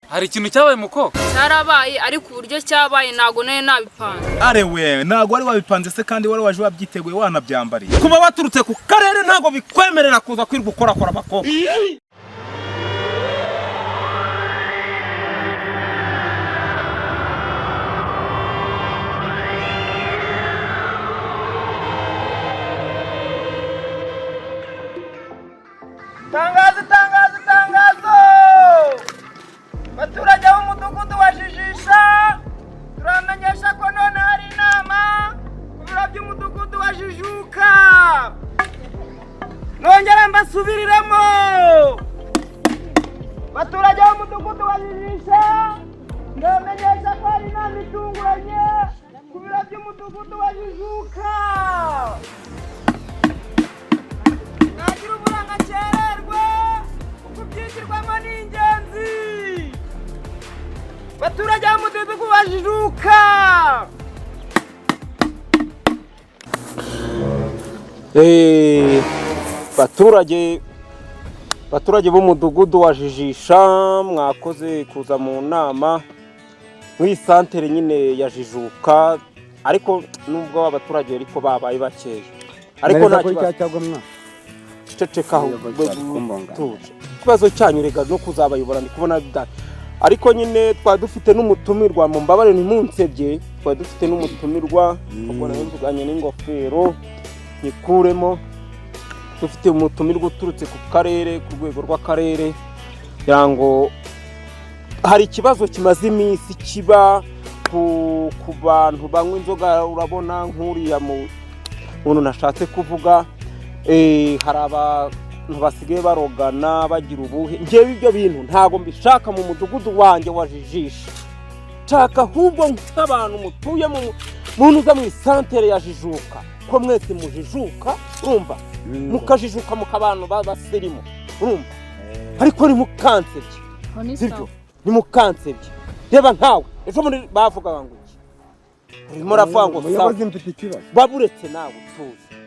Hari ikintu cyabaye muko? Cyarabaye ariko uburyo cyabaye nago naye nabipanze. Are we nago wari wabipanze se kandi wari waje wabyiteguye wanabyambariye. Kuba waturutse ku karere ntago bikwemerera kuza kwirwa ukora bako. Tangazo! Baturage b'umudugudu wa Jijisha turamenyesha ko none hari inama ku biro by'umudugudu wa Jijuka. Nongera mbasubiriremo. Baturage b'umudugudu wa Jijisha turamenyesha ko hari inama itunguranye ku biro by'umudugudu wa Jijuka. Nagira uburanga cyererwe uko byigirwamo n'ingenzi. Baturage b'umudugudu wa Jijuka. Baturage b'umudugudu wa Jijisha mwakoze kuza mu nama nk'isantere nyine ya Jijuka, ariko nubwo abaturage ariko babaye bakeje, ariko nta kibazo cecekaho ikibazo cyanyu rega no kuzabayobora ndi kubona bidari, ariko nyine twadufite n'umutumirwa mu mbabare ntimunsebye, twadufite n'umutumirwa ubwo nayo mvuganye n'ingofero nikuremo, dufite umutumirwa uturutse ku karere ku rwego rw'akarere yango hari ikibazo kimaze iminsi kiba ku bantu banywa inzoga. Urabona nk'uriya muntu nashatse kuvuga, hari abantu basigaye barogana bagira ubuhe. Ngewe ibyo bintu ntago mbishaka mu mudugudu wanjye wa Jijisha, nshaka ahubwo nk'abantu mutuye muntu uza mu isantere ya Jijuka, ko mwese mujijuka urumva, mukajijuka mukabantu babasirimu urumva, ariko ni mukansebye sibyo, ni mukansebye. Reba nkawe ejo muri bavuga ngo iki urimo ravuga ngo muyobozi mfite ikibazo baburetse nawe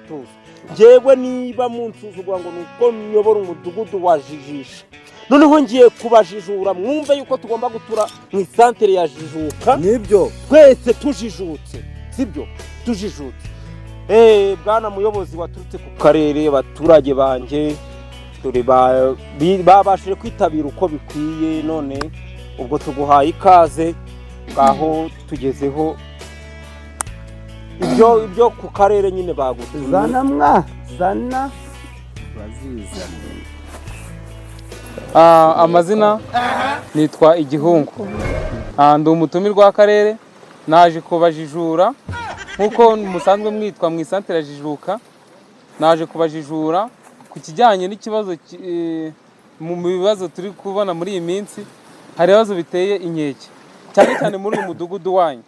tuzi ngewe niba munsuzugura ngo nuko muyobora umudugudu wa Jijisha, noneho ngiye kubajijura mwumve yuko tugomba gutura mu isantere ya Jijuka. nibyo twese tujijutse sibyo, tujijutse. Bwana muyobozi waturutse ku karere, abaturage banjye dore babashije kwitabira uko bikwiye, none ubwo tuguhaye ikaze ngaho tugezeho ibyo ku karere nyine bagutumye. zana Amazina nitwa Igihungu. Ndi umutumirwa w'akarere, naje kubajijura nkuko musanzwe mwitwa mu isantere ya Jijuka. Naje kubajijura ku kijyanye n'ikibazo mu bibazo turi kubona muri iyi minsi. Hari ibibazo biteye inkeke cyane cyane muri uyu mudugudu wanyu.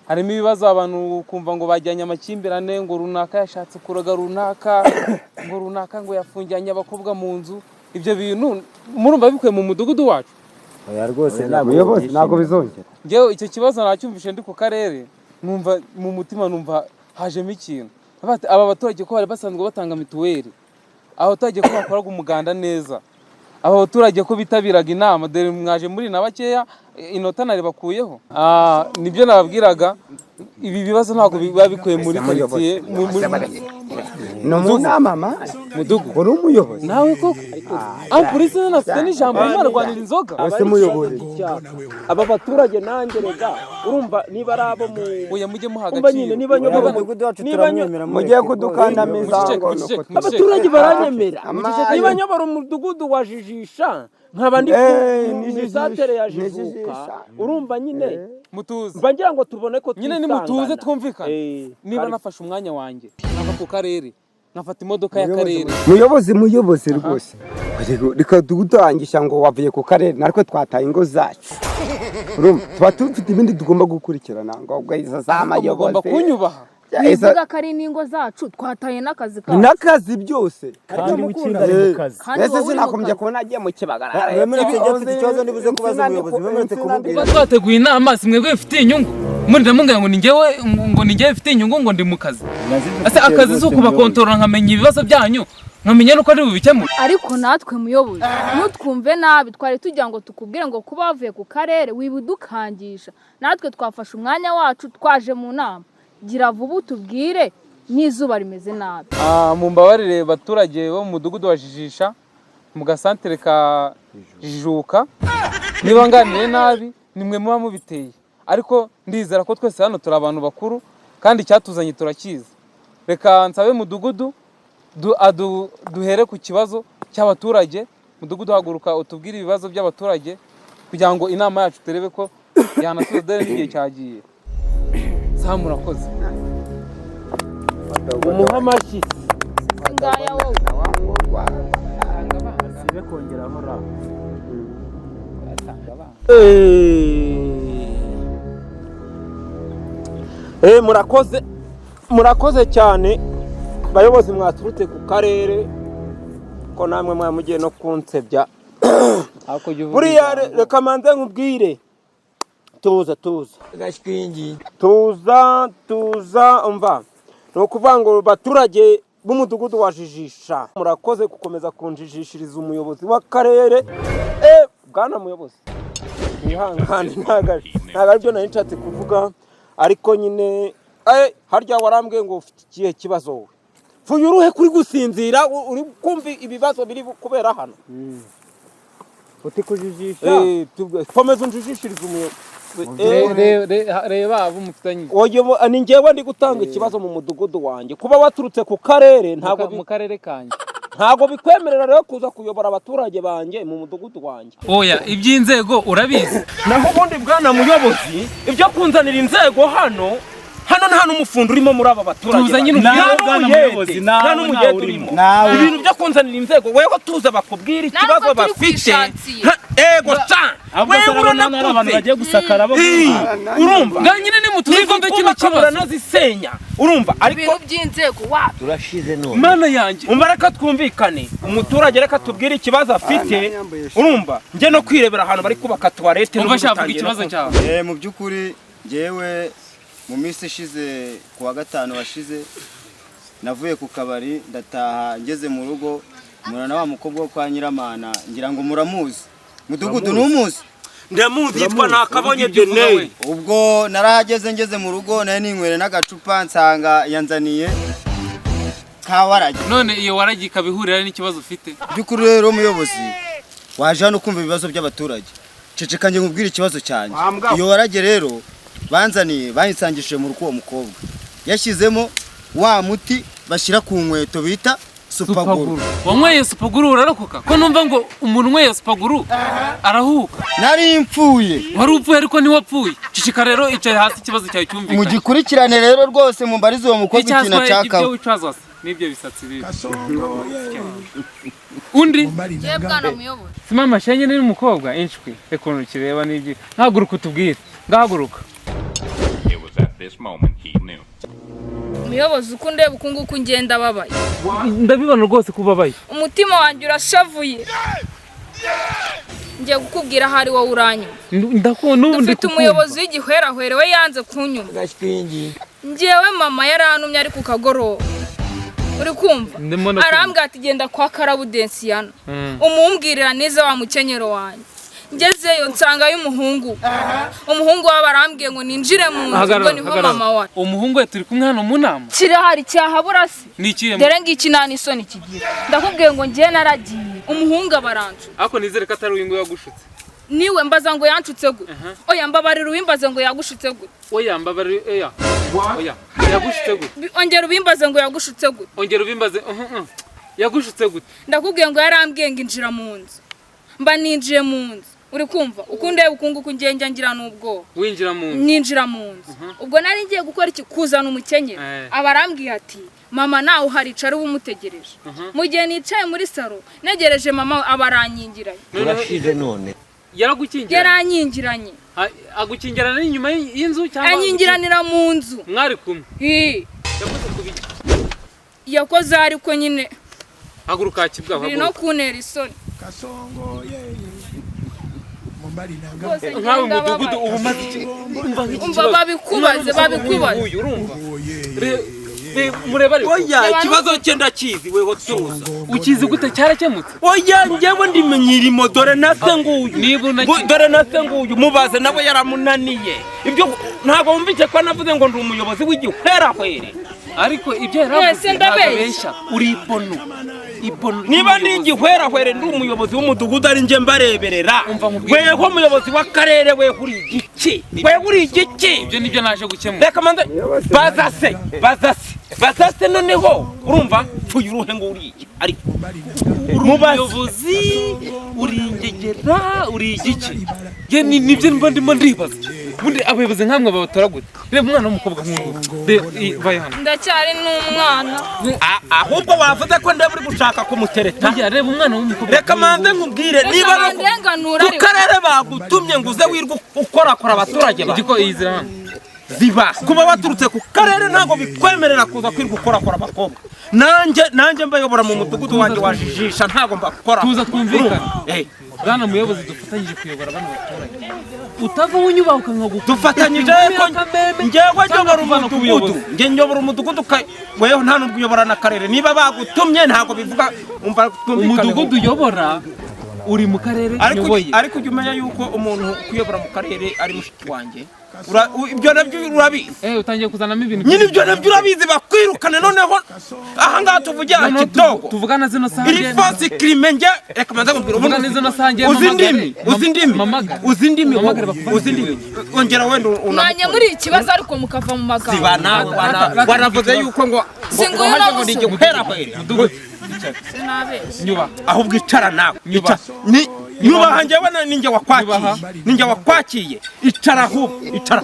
Harimo ibibazo abantu kumva ngo bajyanye amakimbirane, ngo runaka yashatse kuroga runaka, ngo runaka ngo yafungiranye abakobwa mu nzu. Ibyo bintu murumva bikwiye mu mudugudu wacu? oya rwose ntabwo bizongera. Ngewe icyo kibazo nacyumvishe ndi ku karere, numva mu mutima numva hajemo ikintu. Aba baturage ko bari basanzwe batanga mituweli, abaturage ko bakoraga umuganda neza, aba baturage ko bitabiraga inama, dore mwaje muri na bakeya inota nari bakuyeho. Nibyo nababwiraga, ibi bibazo ntabwo biba bikwiye muri quartier no mu nama mudugu. uri umuyobozi Nawe koko polisi nafite n'ijambo barwanira inzoga. ese muyobozi Aba baturage nanjye rega urumva niba ari abo mu Oya mujye muha umva nyine agaciro. niba nyobora umudugudu wacu turamwemera mugiye kudukandamiza abaturage baranyemera. Niba nyobora umudugudu wa Jijisha nkaba ndi mu isantere ya Jijuka, urumva nyine Mutuze. mba ngira ngo tubone ko Nyine ni mutuze twumvikane. Niba nafashe umwanya wanjye nkava ku karere, nkafata imodoka y'akarere. muyobozi rwose reka dutangisha ngo wavuye ku karere, nariko twataye ingo zacu urumva tuba tufite ibindi tugomba gukurikirana ngo ubwo za mayobozi Ugomba kunyubaha. Bivuga ko ari n'ingo zacu twataye n'akazi kacu. n'akazi byose Kandi w'ikinda ari mu kazi. ese sinakomeje kubona agiye mu Kibagara. Wemeretse ufite ikibazo nibuze kubaza umuyobozi, wemeretse kumubwira. Kuba twateguye inama si mwebwe bifitiye inyungu. Muri ndamubwira ngo ni njyewe bifitiye inyungu ngo ndi mu kazi. Ese akazi si ukubakontorora nkamenya ibibazo byanyu nkamenya nuko ari bubikemure. ariko natwe muyobozi nutwumve nabi twari tugira ngo tukubwire ngo kuba wavuye ku karere wibudukangisha natwe twafashe umwanya wacu twaje mu nama gira vuba utubwire n'izuba rimeze nabi. Mu mbabarire baturage bo mu mudugudu wa Jijisha mu gasantere ka Jijuka niba nganire nabi nimwe muba mubiteye, ariko ndizera ko twese hano turi abantu bakuru kandi icyatuzanye turakizi. Reka nsabe mudugudu duhere ku kibazo cy'abaturage. Mudugudu haguruka utubwire ibibazo by'abaturage kugira ngo inama yacu turebe ko yanasubiza dore n'igihe cyagiye. Sawa murakoze. umuhamashyi ngaya wowe sibe kongeraho ra murakoze cyane bayobozi mwaturutse ku karere ko namwe mwamugiye no kunsebya. Buriya reka manze nkubwire tuza umva ni ukuvuga ngo baturage b'umudugudu wa Jijisha murakoze gukomeza kunjijishiriza umuyobozi w'akarere. Bwana muyobozi mwihangane ntabwo aribyo nari nshatse kuvuga, ariko nyine harya warambwiye ngo ufite ikihe kibazo wowe fuye uruhe kuri gusinzira uri kumva ibibazo biri kubera hano uti kujijisha komeza unjijishiriza umuyobozi. Reba abo mufitanye. Ni njyewe ndi gutanga ikibazo mu mudugudu wanjye kuba waturutse ku karere mu karere kanjye ntabwo bikwemerera rero kuza kuyobora abaturage banjye mu mudugudu wanjye. Oya iby'inzego urabizi. Naho ubundi bwana muyobozi ibyo kunzanira inzego hano nta n'umufundo urimo muri aba baturage. Tuza nyine nta n'umugezi urimo. Ibintu byo kunzanira inzego wewe tuza bakubwira ikibazo bafite. Ego cha wewe urabona abantu bagiye gusakara bo urumva nyine ni mutuzigombe kino kibazo nazisenya urumva ariko ibintu by'inzego wapi turashize none mana yanjye umva reka twumvikane umuturage reka tubwire ikibazo afite urumva nje no kwirebera ahantu bari kubaka toilette n'ubutangira ikibazo cyawe. Mu byukuri ngewe mu minsi ishize kuwa gatanu washize navuye ku kabari ndataha ngeze mu rugo murana wa mukobwa wo kwa Nyiramana ngira ngo muramuzi mudugudu n'umuzi ndamuzi yitwa Nakabonye Deney. Ubwo narahageze ngeze mu rugo naye ninywere n'agacupa nsanga yanzaniye kawaragi. None iyo waragi kabihurira n'ikibazo ufite by'ukuri rero muyobozi waje hano kumva ibibazo by'abaturage ceceka nge nkubwira ikibazo cyane. Iyo waragi rero banzaniye bayinsangishije mu ruko uwo mukobwa yashyizemo wa muti bashyira ku nkweto bita supaguru. Wanyweye supaguru urarokoka ko numva ngo umuntu unyweye supaguru arahuka. Nari mpfuye. Wari upfuye ariko ni wapfuye. Cicika rero icaye hasi ikibazo cyawe cyumvikana. Mugikurikirane rero rwose mumbarize uwo mukobwa ikintu acakaho. Nibyo bisatsi bibi. Undi je bwana muyobozi simama shenye ni umukobwa inshwi ekontu kireba nibyo ntaguruka utubwire ngahaguruka. It was at this moment he knew. muyobozi uko ndeba uko nguko ngenda babaye Ndabibona rwose kubabaye. umutima wanjye urashavuye ngiye gukubwira hari wowe uranyuma. Ndakubona ubu dufite umuyobozi w'igihwerahwere we yanze kunyuma. Njyewe mama yarantumye ari ku kagoroba uri kumva arambwira ati genda kwa Karabudensiyana umumbwirira neza wa mukenyero wanjye. Ngezeyo nsanga y'umuhungu w'abarambwiye ngo ninjire mu nzu ngo niho mama wa umuhungu we turi kumwe hano mu nama kirahari cyahabura se nikiye dore ngiki nani isoni kigira ndakubwiye ngo ngiye naragiye umuhungu abarancu ako nizere ko atari uwingo yagushutse niwe mbaza ngo yanshutse gute oya mbabarira ubimbaze ngo yagushutse gute oya mbabarira oya yagushutse gute ongera ubimbaze ngo yagushutse gute ongera ubimbaze yagushutse gute ndakubwiye ngo yarambwiye ngo injira mu nzu mba ninjiye mu nzu uri kumva ukunde ukunguku ngenge ngira nubwo winjira mu nzu ninjira mu nzu ubwo nari ngiye gukora iki kuzana umukenyero abarambwiye ati mama nawe haricara ubumutegereje mu gihe nicaye muri saro negereje mama abaranyingiranye turashize none yaranyingiranye agukingirana inyuma y'inzu cyangwa anyingiranira mu nzu mwari kumwe yakoze kubiki yakoze ariko nyine haguruka kibwa biri no kuntera isoni kasongo nkawe umudugudu ubu maze umva babikubaze urumva mureba ariko oya ikibazo cye ndakizi weho tuza ukizi gute cyarakemutse oya njyewe ndimenyira dore nase nguyu dore nase nguyu mubaze nawe yaramunaniye ibyo ntabwo wumvise ko navuze ngo ndi umuyobozi w'igihwerahwere ariko ibyo yaravuze ndabeshya uri ibono niba ndi igihwerahwere ndi umuyobozi w'umudugudu ari nje mbareberera weho umuyobozi w'akarere weho uri igiki weho uri igiki ibyo nibyo naje gukemura reka manze bazase noneho urumva fuye uruhe ngo uri iki ariko umuyobozi uri ingegera uri igiki ye nibyo ndimo ndibaza bundi abayobozi nkamwe babatora gute reba umwana w'umukobwa nk'uyu bayana ndacyari n'umwana ahubwo wavuze ko ndeba uri gushaka kumutereta reba umwana w'umukobwa reka manze nkubwire niba ku karere bagutumye ngo uze wirwa ukorakora abaturage bawe igiko yizira hano ziba kuba baturutse ku karere ntabwo bikwemerera kuza kwirwa ukorakora abakobwa nanjye mbayobora mu mudugudu wanjye wajijisha ntabwo mbakora tuza twumvikane bwana muyobozi dufatanyije kuyobora bano baturage utava unyubahuka nkaguka dufatanyije ko njyewe nyobora umudugudu weho nta nubwo uyobora n'akarere niba bagutumye ntabwo bivuga umudugudu uyobora uri mu karere nyoboye ariko ujya umenya yuko umuntu kuyobora mu karere ari mushiki wanjye ibyo nabyo urabizi utangiye kuzanamo ibintu nyine ibyo nabyo urabizi bakwirukane noneho ahangaha tuvugira kitogo tuvugana zino sange iri fosi krime nge reka manza kumbira uvuga zino sange uzi ndimi ongera wenda mwanya muri ikibazo ariko mukava mu magambo ziba nawe waravuze yuko ngo singuye ngo nige guherahwera nyuba ahubwo icara nawe nyubaha njyewe ninjye wakwakiye icara ahubwo icara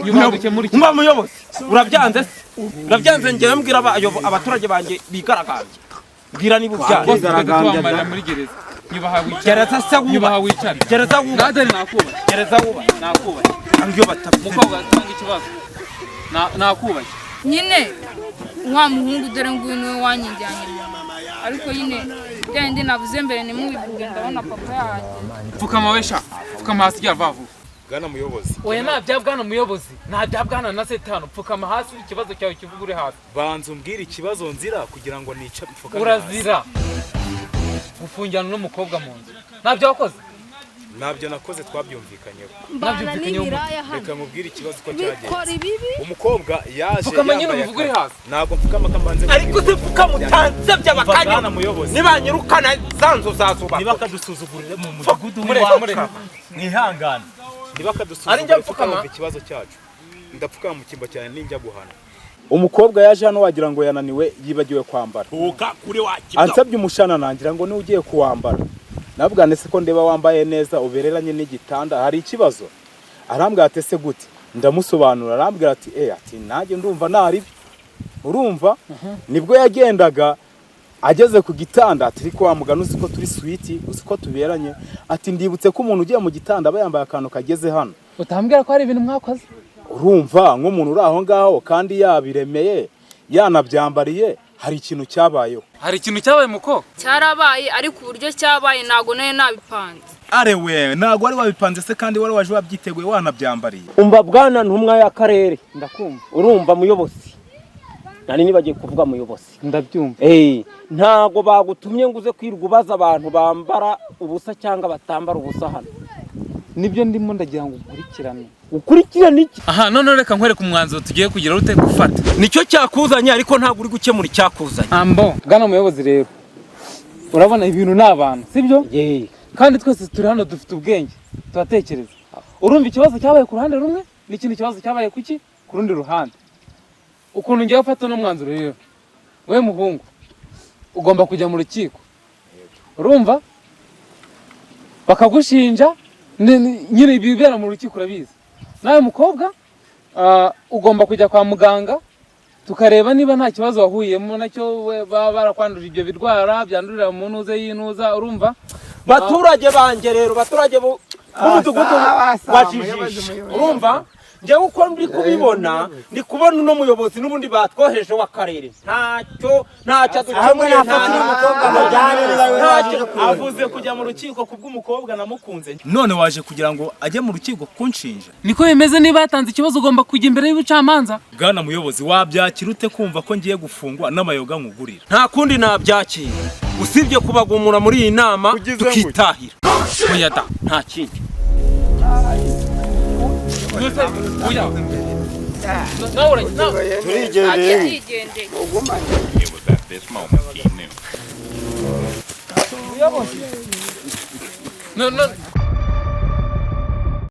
mwa muyobozi urabyanze njyewe mbwira abaturage banjye bigaragambye mbwira niba ubyanze muri gereza gereza se wubaha gereza wubaha gereza wubaha angiyo mukobwa tanga ikibazo nakubaye nyine wa muhungu dore nguyu niwe wanyijyanye ariko nyine byandi navuze mbere nimubivuge ndabona papa yanjye pfukama wesha pfukama hasi jya vavu bwana muyobozi oya nabya bwana muyobozi nabya bwana na setano pfukama hasi ikibazo cyawe kivuga uri hasi banza umbwire ikibazo nzira kugira ngo nica pfukama urazira gufungirana n'umukobwa mu nzu nabyo wakoze nabyo nakoze twabyumvikanyeho reka mubwire ikibazo ko cyagenze umukobwa yaje pfukama nyine uvuga uri hasi ntabwo mfukama kambanze ariko se pfukama utanze by'abakanya nibanyirukana zanzu zazuba ntibakadusuzugurire mu mudugudu w'amureka mwihangane ntibakadusuzugurire pfukama ikibazo cyacu ndapfukama mu kimba cyane ninjya guhana umukobwa yaje hano wagira ngo yananiwe yibagiwe kwambara ansabye umushana nangira ngo ni ugiye kuwambara nabwane se ko ndeba wambaye neza ubereranye n'igitanda hari ikibazo arambwira ati se gute ndamusobanura arambwira ati ati nanjye ndumva nari urumva nibwo yagendaga ageze ku gitanda ati ariko wamugana uzi ko turi sweet uzi ko tuberanye ati ndibutse ko umuntu ugiye mu gitanda aba yambaye akantu kageze hano utambwira ko hari ibintu mwakoze urumva nk'umuntu uri aho ngaho kandi yabiremeye yanabyambariye hari ikintu cyabayeho muko cyarabaye ariko uburyo cyabaye ntago nayo nabipanze arewe ntago wari wabipanze se kandi wari waje wabyiteguye wanabyambariye umva bwana ntumwa y'akarere ndakumva urumva muyobozi nani nibagiye kuvuga muyobozi ndabyumva ntago bagutumye ngo uze kwirwa ubaza abantu bambara ubusa cyangwa batambara ubusa hano nibyo ndimo ndagira ngo ukurikirane iki aha none reka nkwereke umwanzuro tugiye kugira ute gufata nicyo cyakuzanye ariko ntabwo uri gukemura icyakuzanye bwana muyobozi rero urabona ibintu n'abantu sibyo kandi twese turi hano dufite ubwenge turatekereza urumva ikibazo cyabaye ku ruhande rumwe n'ikindi kibazo cyabaye kuki ku rundi ruhande ukuntu ngiye gufata n'umwanzuro rero we muhungu ugomba kujya mu rukiko urumva bakagushinja nyine ibibera mu rukiko urabizi nawe mukobwa ugomba kujya kwa muganga tukareba niba nta kibazo wahuyemo nacyo baba barakwandura ibyo birwara byandurira mu ntuze y'intuza urumva baturage banjye rero baturage b'umudugudu wajijisha urumva njyewe uko ndi kubibona ndi kubona uno muyobozi n'ubundi batwoheje w'akarere ntacyo adukemuye avuze kujya mu rukiko kubw'umukobwa namukunze none waje kugira ngo ajye mu rukiko kunshinja niko bimeze niba yatanze ikibazo ugomba kujya imbere y'ubucamanza bwana muyobozi wabyakira ute kumva ko ngiye gufungwa n'amayoga nkugurira nta kundi nabyakira usibye kubagumura muri iyi nama tukitahira oya da nta kindi It was at this moment he knew. no